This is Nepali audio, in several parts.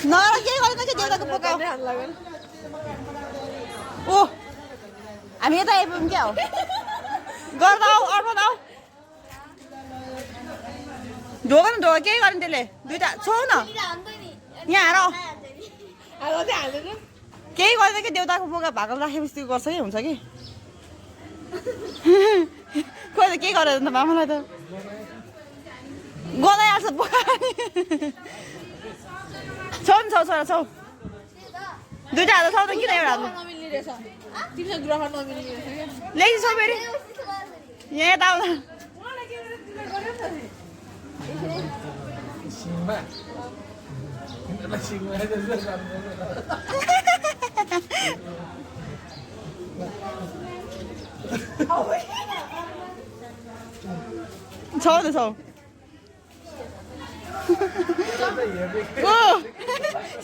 नर केही गर्दैन कि देउताको पोका ओ हामी यता आइपुग्यौँ क्या हो गर्दा आऊ अर्पण आऊ ढोग न ढोग केही गर्नु त्यसले दुइटा छौ न यहाँ आएर केही गर्दैन कि देउताको पोका भाकल राखेपछि गर्छ कि हुन्छ कि खोइ त केही गरेर त मामालाई त गनाइहाल्छ पोका छौ नि छौ छोरा छौ दुइटा हात छौ त किन एउटा हात ल्याइदिनु छौ फेरि यहाँ यता आउँदा छौ त छौ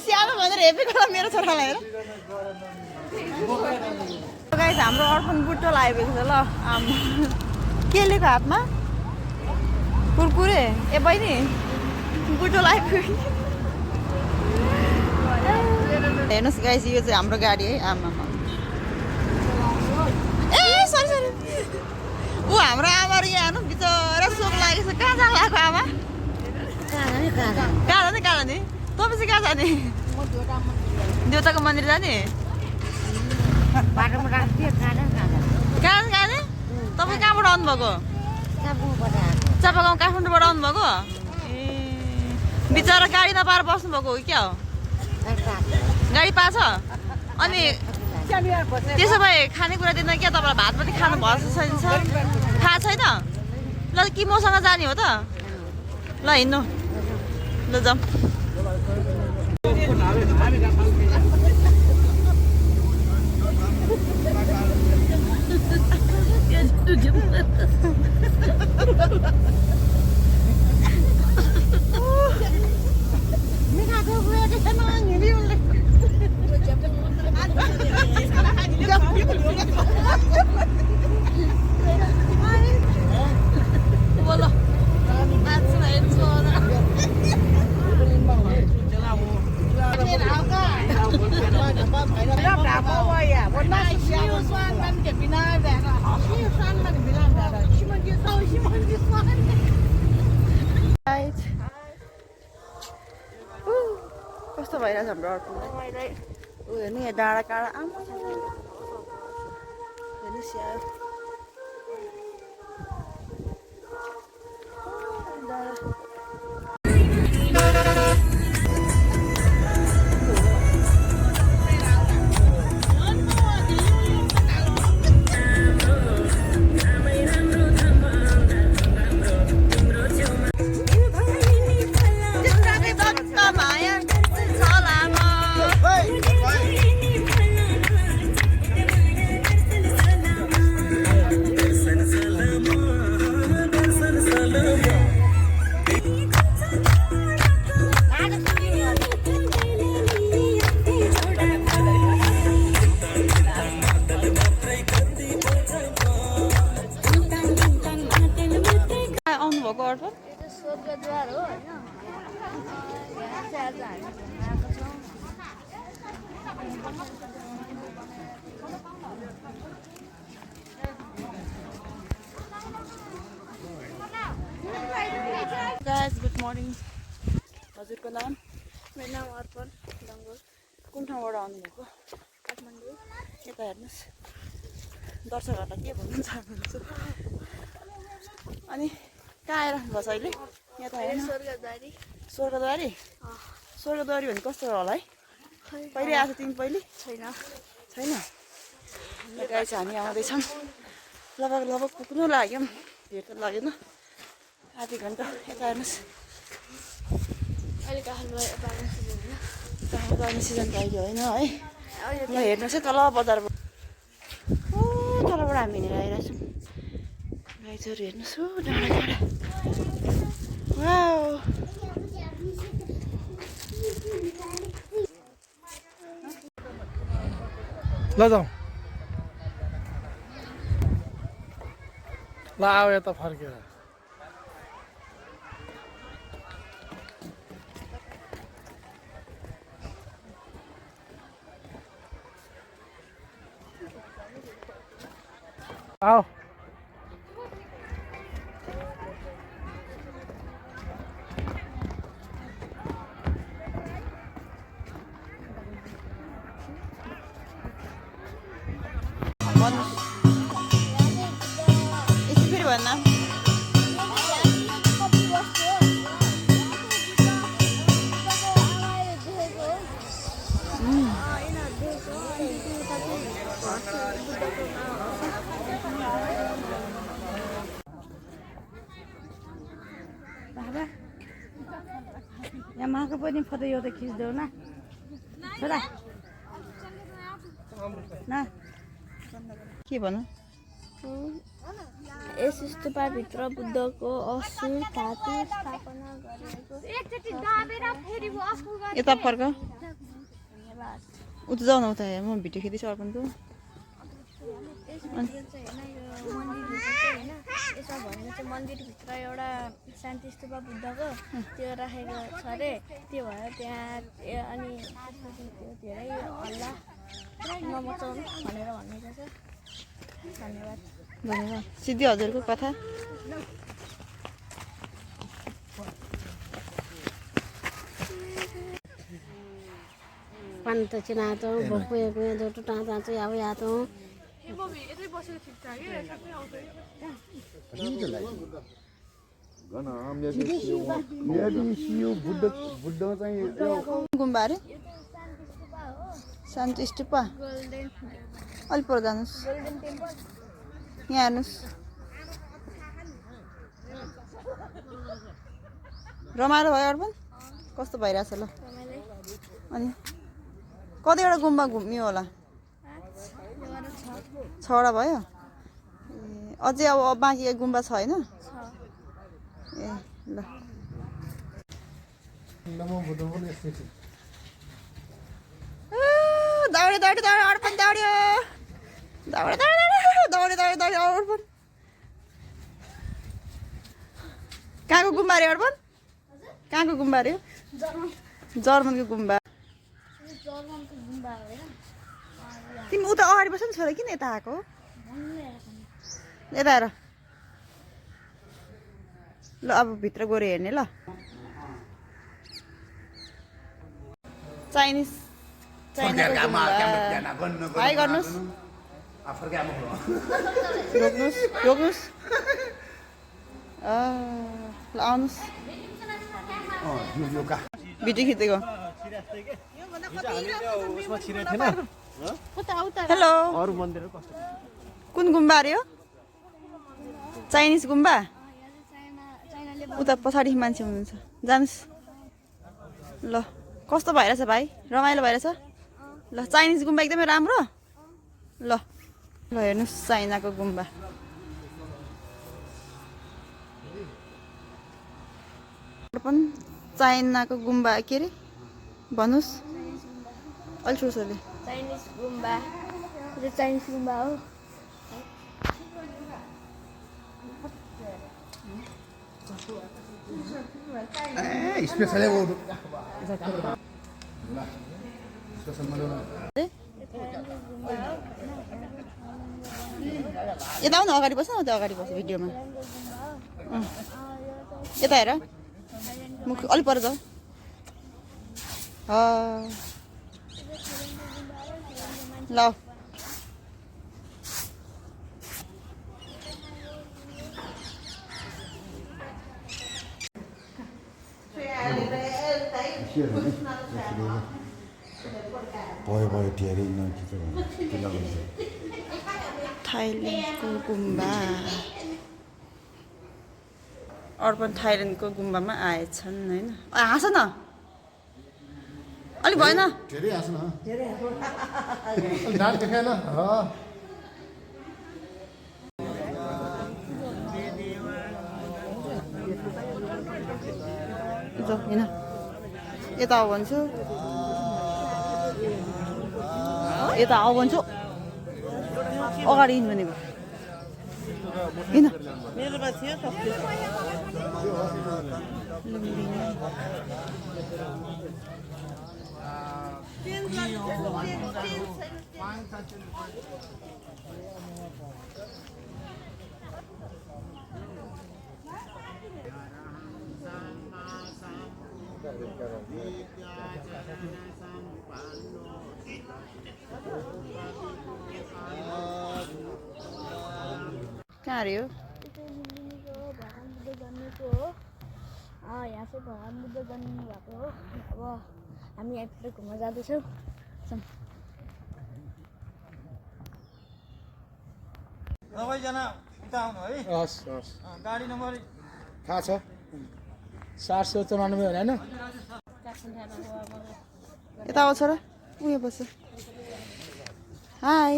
स्यानो भनेर हेपेको मेरो छोरालाई हेर गाइस हाम्रो अर्पण बुट्टो लागेको छ ल आमा के लिएको हातमा कुरकुरे ए बहिनी बुट्टो लागेको हेर्नुहोस् गाइस यो चाहिँ हाम्रो गाडी है आमा ए सरी सरी ऊ हाम्रो आमाहरू यहाँ हेर्नु बिचरा सोक लागेको छ कहाँ जानु लागेको आमा कहाँ जाने तपाईँ चाहिँ कहाँ जाने देउताको मन्दिर जाने कहाँ जाने तपाईँ कहाँबाट आउनुभएको चापागाउँ काठमाडौँबाट आउनुभएको ए बिचरा गाडी नपाएर बस्नुभएको हो कि क्या हो गाडी पाछ अनि त्यसो भए खानेकुरा दिँदैन क्या तपाईँलाई भात पनि खानु भएको छैन थाहा छैन ल कि मसँग जाने हो त ल हिँड्नु ल जाऊँ कस्तो भइरहेछ हाम्रो अर्को ऊ हेर्नु यहाँ डाँडा काँडा आमा हेर्नुहोस् यार Guys, good morning. हजुरको नाम? मेरो नाम अर्पण डङ्गोल। कुन ठाउँबाट आउनुभएको? काठमाडौँ। यता हेर्नुहोस् दर्शकहरूलाई के भन्नुहुन्छ अनि कहाँ आइराख्नु भएको छ अहिले? यता हेर्नु स्वर्गद्वारी। स्वर्गद्वारी? स्वर्गद्वारी भने कस्तो होला है? पहिले आएको तिमी पहिले? छैन। गाइस हामी आउँदैछौँ लगभग पुग्नु लाग्यौँ भेट त लागेन आधी घन्टा यता हेर्नुहोस् अहिले कहाँ पानी सिजन त अहिले होइन है ल हेर्नुहोस् है तल बजारबाट तलबाट हामी हिँडेर आइरहेको छौँ गाईचहरू हेर्नुहोस् हो डाँडा डाँडा वाउ ल जाउँ ल आऊ यता फर्केर आओ भन्नुहोस् यसो फेरि भन्न बाबा यहाँ माको पनि फोटो एउटा खिचिदेऊ न छोरा न के भन्नु यस स्तूपभित्र बुद्धको असुर धातु स्थापना गरिएको यता फर्क धन्यवाद। उता जाऊ न उता म भिडियो खिच्दैछु अर्पणको यसो भन्नु चाहिँ मन्दिरभित्र एउटा शान्ति स्तूप बुद्धको त्यो राखेको छ अरे त्यो भएर त्यहाँ अनि त्यसपछि त्यो धेरै हल्ला नमचाउनु भनेर भनेको छ। धन्यवाद। धन्यवाद। सिद्धि हजुरको कथा पानी त चिनातो भोको एक में दो टुटा जान्छ याव यातो गुम्बा अरे शान्ति स्तूप अलि पर जानुहोस् यहाँ हेर्नुहोस् रमाइलो भयो अर्पण कस्तो भइरहेछ ल अनि कतिवटा गुम्बा घुम्यो होला 6वटा भयो अझै अब बाँकी गुम्बा छ होइन ए ल दौडे दौडे दौडे अर्पण दौड्यो दौडे दौडे दौडे दौडे दौडे अर्पण कहाँको गुम्बा अरे अर्पण कहाँको गुम्बा अरे जर्मनको गुम्बा तिमी उता अगाडि बस्छ नि छोरा किन यता आएको यता हेर ल अब भित्र गएर हेर्ने ल चाइनिज हाई गर्नुहोस् रोक्नुहोस् रोक्नुहोस् ल आउनुहोस् भिडियो खिचेको हेलो कुन गुम्बा अरे हो चाइनिज गुम्बा उता पछाडि मान्छे हुनुहुन्छ जानुहोस् ल कस्तो भइरहेछ भाइ रमाइलो भइरहेछ ल चाइनिज गुम्बा एकदमै राम्रो ल ल हेर्नुहोस् चाइनाको गुम्बा पनि चाइनाको गुम्बा के अरे भन्नुहोस् अलि ठुलोले चाइनिज गुम्बा यो चाइनिज गुम्बा हो स्पेशल वो यता आउनु अगाडि बस्नु उता अगाडि बस्नु भिडियोमा यता हेर मुख अलि पर जाऊ ल थाइल्यान्डको गुम्बा अर्पण थाइल्यान्डको गुम्बामा आएछन् होइन हाँस न अलि भएन धेरै हाँस न डान्स देखाएन होइन यता आऊ भन्छु यता आऊ भन्छु अगाडि हिँड्नु भनेको हिँड कहाँ अरे हो भगवान् बुद्ध जन्मेको हो यहाँ चाहिँ भगवान् बुद्ध जन्मिनु भएको हो अब हामी यहाँतिर घुम्न जाँदैछौँ सबैजना उता आउनु है हस् हस् गाडी नम्बर थाहा छ 794 होइन यता आउँछ र उयो बस्छ हाई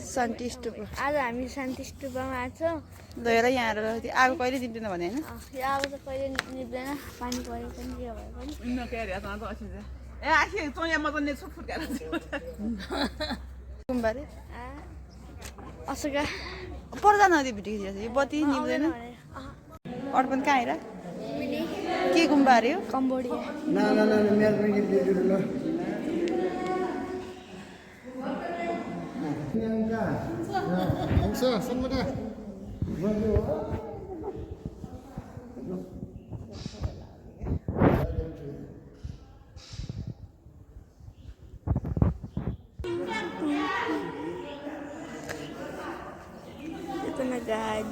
शान्ति स्तूप आज हामी शान्ति स्तूपमा आएको छौँ धोएर यहाँ आएर आगो कहिले दिँदैन भने होइन यो आगो त कहिले निप्दैन पानी पऱ्यो पनि के भयो पनि ए आखिर तँ यहाँ मजाले छु फुर्काएर गुम्बारे असुका पर जानु त्यो भिडियो खिचेको यो बत्ती निप्दैन अरू पनि कहाँ आएर के गुम्बा अरे हो कम्बोडिया मेरो पनि गिफ्ट ल हुन्छ सुन्नु देखो ना गाइस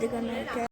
देखो ना